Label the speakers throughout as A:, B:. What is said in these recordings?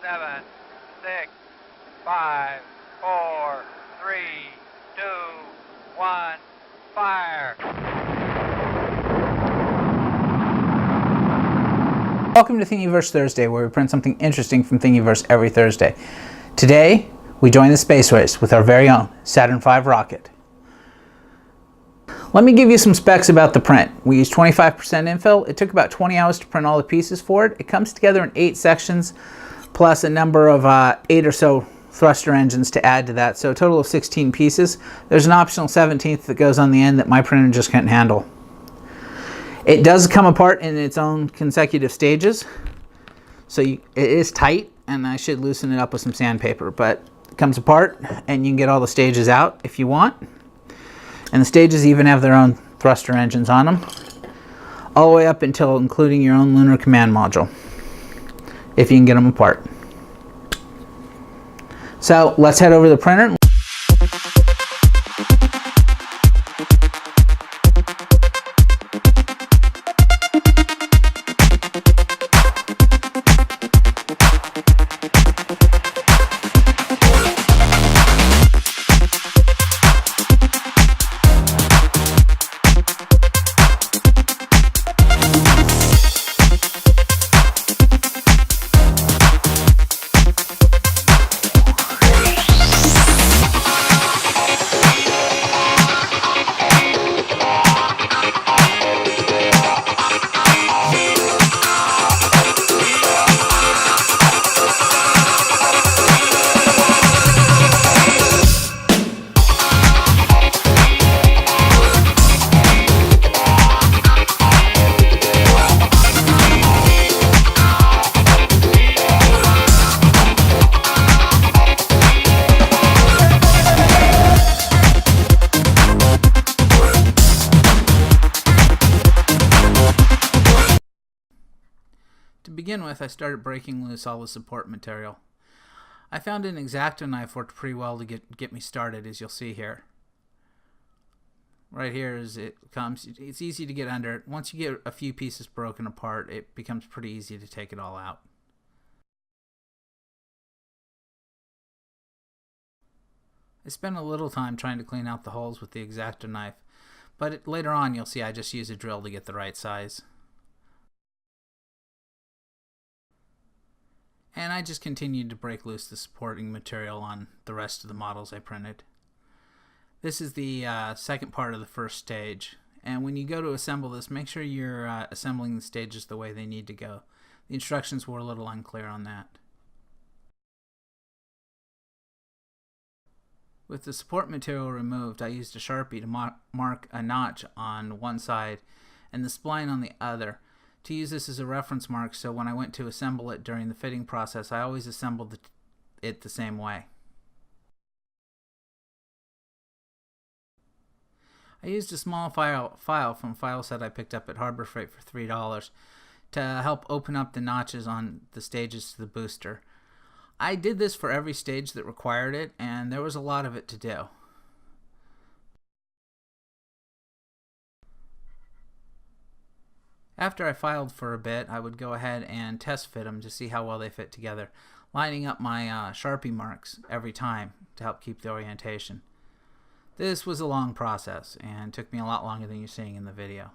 A: 7, 6, 5, 4, 3, 2, 1, fire.
B: Welcome to Thingiverse Thursday, where we print something interesting from Thingiverse every Thursday. Today, we join the space race with our very own Saturn V rocket. Let me give you some specs about the print. We used 25% infill. It took about 20 hours to print all the pieces for it. It comes together in 8 sections, plus a number of 8 or so thruster engines to add to that, so a total of 16 pieces. There's an optional 17th that goes on the end that my printer just can't handle. It does come apart in its own consecutive stages, so it is tight, and I should loosen it up with some sandpaper, but it comes apart and you can get all the stages out if you want. And the stages even have their own thruster engines on them, all the way up until including your own lunar command module, if you can get them apart. So let's head over to the printer. To begin with, I started breaking loose all the support material. I found an X-Acto knife worked pretty well to get me started, as you'll see here. Right here as it comes, it's easy to get under it. Once you get a few pieces broken apart, it becomes pretty easy to take it all out. I spent a little time trying to clean out the holes with the X-Acto knife, but later on you'll see I just use a drill to get the right size. And I just continued to break loose the supporting material on the rest of the models I printed. This is the second part of the first stage, and when you go to assemble this, make sure you're assembling the stages the way they need to go. The instructions were a little unclear on that. With the support material removed, I used a Sharpie to mark a notch on one side and the spline on the other, to use this as a reference mark, so when I went to assemble it during the fitting process, I always assembled it the same way. I used a small file from a file set I picked up at Harbor Freight for $3 to help open up the notches on the stages to the booster. I did this for every stage that required it, and there was a lot of it to do. After I filed for a bit, I would go ahead and test fit them to see how well they fit together, lining up my Sharpie marks every time to help keep the orientation. This was a long process and took me a lot longer than you're seeing in the video.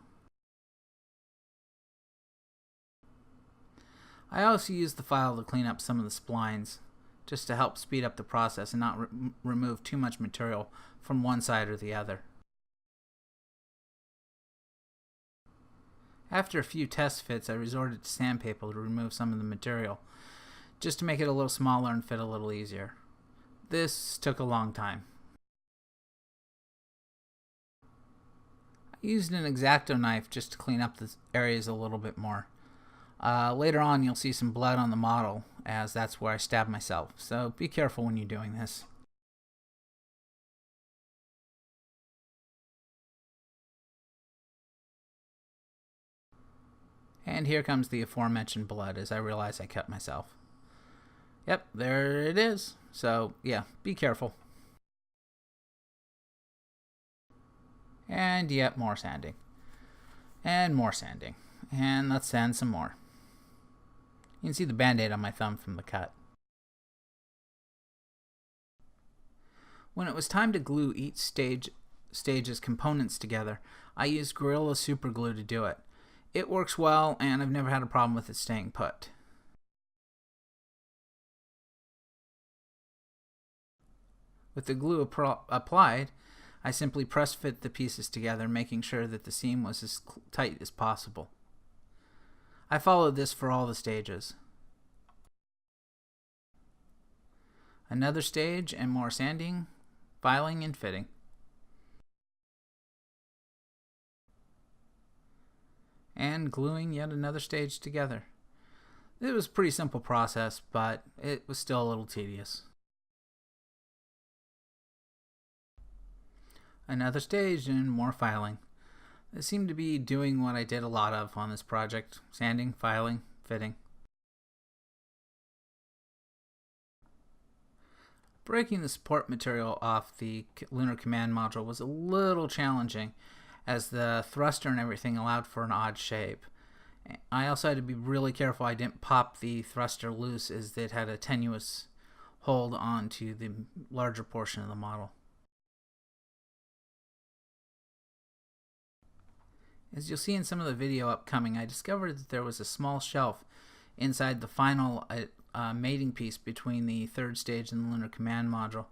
B: I also used the file to clean up some of the splines, just to help speed up the process and not remove too much material from one side or the other. After a few test fits, I resorted to sandpaper to remove some of the material, just to make it a little smaller and fit a little easier. This took a long time. I used an X-Acto knife just to clean up the areas a little bit more. Later on you'll see some blood on the model, as that's where I stabbed myself, so be careful when you're doing this. And here comes the aforementioned blood as I realize I cut myself. Yep, there it is. So yeah, be careful. And yet more sanding. And more sanding. And let's sand some more. You can see the band-aid on my thumb from the cut. When it was time to glue each stage's components together, I used Gorilla Super Glue to do it. It works well, and I've never had a problem with it staying put. With the glue applied, I simply press fit the pieces together, making sure that the seam was as tight as possible. I followed this for all the stages. Another stage and more sanding, filing, and fitting. And gluing yet another stage together. It was a pretty simple process, but it was still a little tedious. Another stage and more filing. It seemed to be doing what I did a lot of on this project: sanding, filing, fitting. Breaking the support material off the lunar command module was a little challenging, as the thruster and everything allowed for an odd shape. I also had to be really careful I didn't pop the thruster loose, as it had a tenuous hold onto the larger portion of the model. As you'll see in some of the video upcoming, I discovered that there was a small shelf inside the final mating piece between the third stage and the lunar command module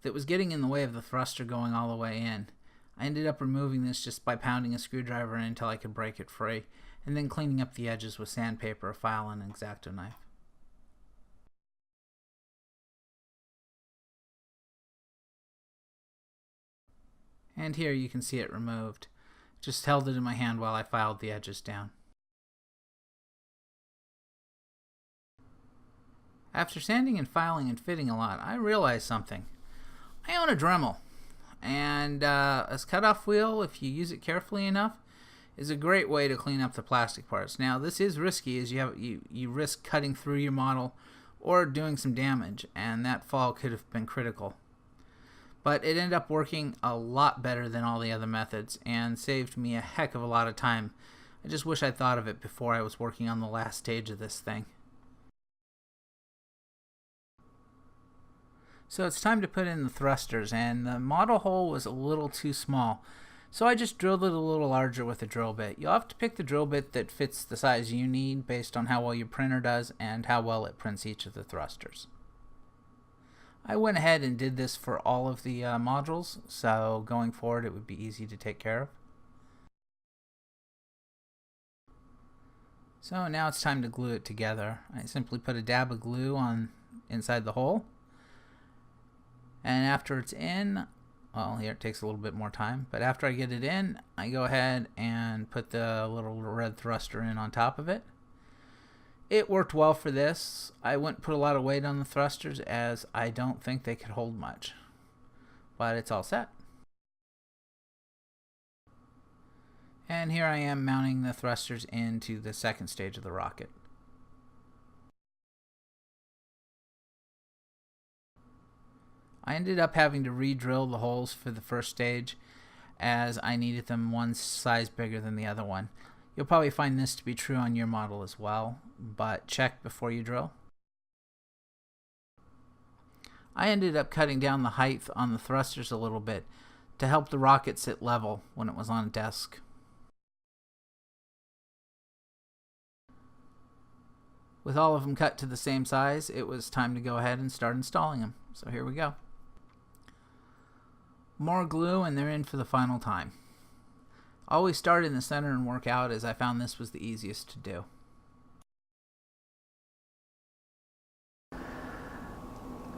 B: that was getting in the way of the thruster going all the way in. I ended up removing this just by pounding a screwdriver in until I could break it free, and then cleaning up the edges with sandpaper, a file, and an X-Acto knife. And here you can see it removed. Just held it in my hand while I filed the edges down. After sanding and filing and fitting a lot, I realized something. I own a Dremel, and a cutoff wheel, if you use it carefully enough, is a great way to clean up the plastic parts. Now, this is risky, as you risk cutting through your model or doing some damage, and that fall could have been critical. But it ended up working a lot better than all the other methods and saved me a heck of a lot of time. I just wish I'd thought of it before I was working on the last stage of this thing. So it's time to put in the thrusters, and the model hole was a little too small. So I just drilled it a little larger with a drill bit. You'll have to pick the drill bit that fits the size you need based on how well your printer does and how well it prints each of the thrusters. I went ahead and did this for all of the modules, so going forward it would be easy to take care of. So now it's time to glue it together. I simply put a dab of glue on inside the hole, and after it's in, well, here it takes a little bit more time, but after I get it in, I go ahead and put the little red thruster in on top of it. It worked well for this. I wouldn't put a lot of weight on the thrusters, as I don't think they could hold much. But it's all set. And here I am mounting the thrusters into the second stage of the rocket. I ended up having to re-drill the holes for the first stage, as I needed them one size bigger than the other one. You'll probably find this to be true on your model as well, but check before you drill. I ended up cutting down the height on the thrusters a little bit to help the rocket sit level when it was on a desk. With all of them cut to the same size, it was time to go ahead and start installing them. So here we go. More glue, and they're in for the final time. Always start in the center and work out, as I found this was the easiest to do.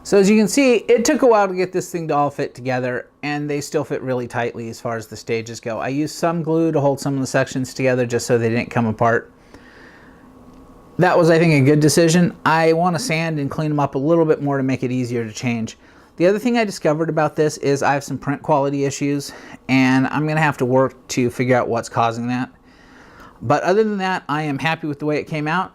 B: So as you can see, it took a while to get this thing to all fit together, and they still fit really tightly as far as the stages go. I used some glue to hold some of the sections together just so they didn't come apart. That was, I think, a good decision. I want to sand and clean them up a little bit more to make it easier to change. The other thing I discovered about this is I have some print quality issues, and I'm going to have to work to figure out what's causing that. But other than that, I am happy with the way it came out.